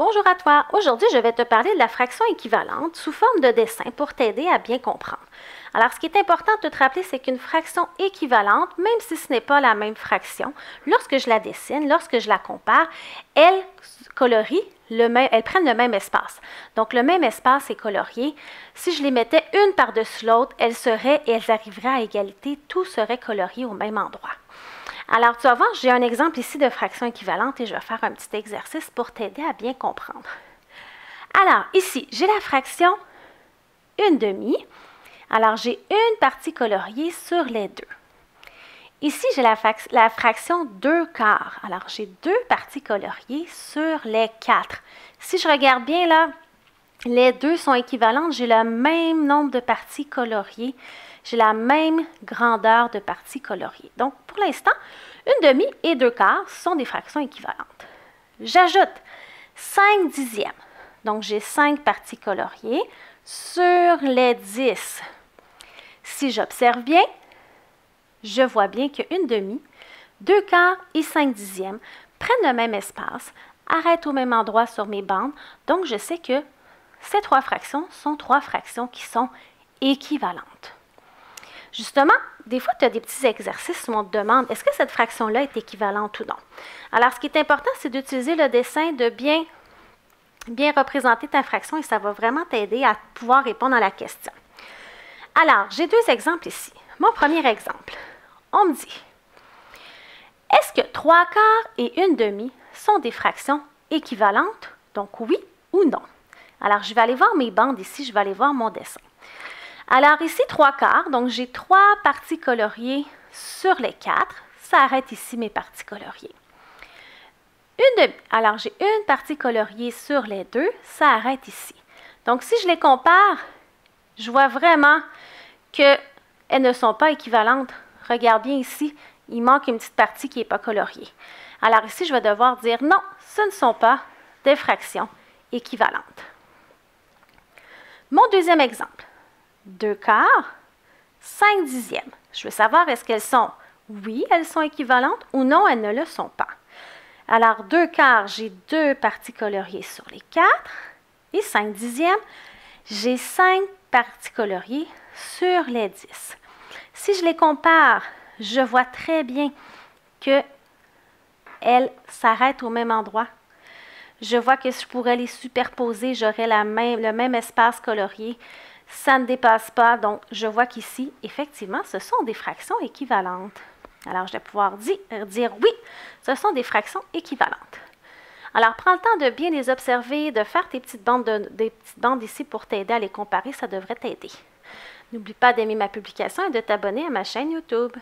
Bonjour à toi! Aujourd'hui, je vais te parler de la fraction équivalente sous forme de dessin pour t'aider à bien comprendre. Alors, ce qui est important de te rappeler, c'est qu'une fraction équivalente, même si ce n'est pas la même fraction, lorsque je la dessine, lorsque je la compare, elles colorient elles prennent le même espace. Donc, le même espace est colorié. Si je les mettais une par-dessus l'autre, elles arriveraient à égalité, tout serait colorié au même endroit. Alors, tu vas voir, j'ai un exemple ici de fraction équivalente et je vais faire un petit exercice pour t'aider à bien comprendre. Alors, ici, j'ai la fraction 1/2. Alors, j'ai une partie coloriée sur les deux. Ici, j'ai la fraction 2/4. Alors, j'ai deux parties coloriées sur les 4. Si je regarde bien là, les deux sont équivalentes. J'ai le même nombre de parties coloriées. J'ai la même grandeur de parties coloriées. Donc, pour l'instant, 1/2 et 2/4 sont des fractions équivalentes. J'ajoute 5/10. Donc, j'ai 5 parties coloriées sur les 10. Si j'observe bien, je vois bien que 1/2, 2/4 et 5/10 prennent le même espace, arrêtent au même endroit sur mes bandes. Donc, je sais que ces trois fractions sont trois fractions qui sont équivalentes. Justement, des fois, tu as des petits exercices où on te demande est-ce que cette fraction-là est équivalente ou non. Alors, ce qui est important, c'est d'utiliser le dessin, de bien représenter ta fraction et ça va vraiment t'aider à pouvoir répondre à la question. Alors, j'ai deux exemples ici. Mon premier exemple, on me dit est-ce que 3/4 et 1/2 sont des fractions équivalentes? Donc, oui ou non. Alors, je vais aller voir mes bandes ici, je vais aller voir mon dessin. Alors ici, 3/4, donc j'ai 3 parties coloriées sur les 4. Ça arrête ici mes parties coloriées. 1/2, alors j'ai une partie coloriée sur les deux, ça arrête ici. Donc si je les compare, je vois vraiment qu'elles ne sont pas équivalentes. Regarde bien ici, il manque une petite partie qui n'est pas coloriée. Alors ici, je vais devoir dire non, ce ne sont pas des fractions équivalentes. Mon deuxième exemple. 2/4, 5/10. Je veux savoir est-ce qu'elles sont, oui, elles sont équivalentes ou non, elles ne le sont pas. Alors, 2/4, j'ai deux parties coloriées sur les 4 et 5/10, j'ai 5 parties coloriées sur les 10. Si je les compare, je vois très bien qu'elles s'arrêtent au même endroit. Je vois que si je pourrais les superposer, j'aurais le même espace colorié. Ça ne dépasse pas, donc je vois qu'ici, effectivement, ce sont des fractions équivalentes. Alors, je vais pouvoir dire oui, ce sont des fractions équivalentes. Alors, prends le temps de bien les observer, de faire des petites bandes ici pour t'aider à les comparer, ça devrait t'aider. N'oublie pas d'aimer ma publication et de t'abonner à ma chaîne YouTube.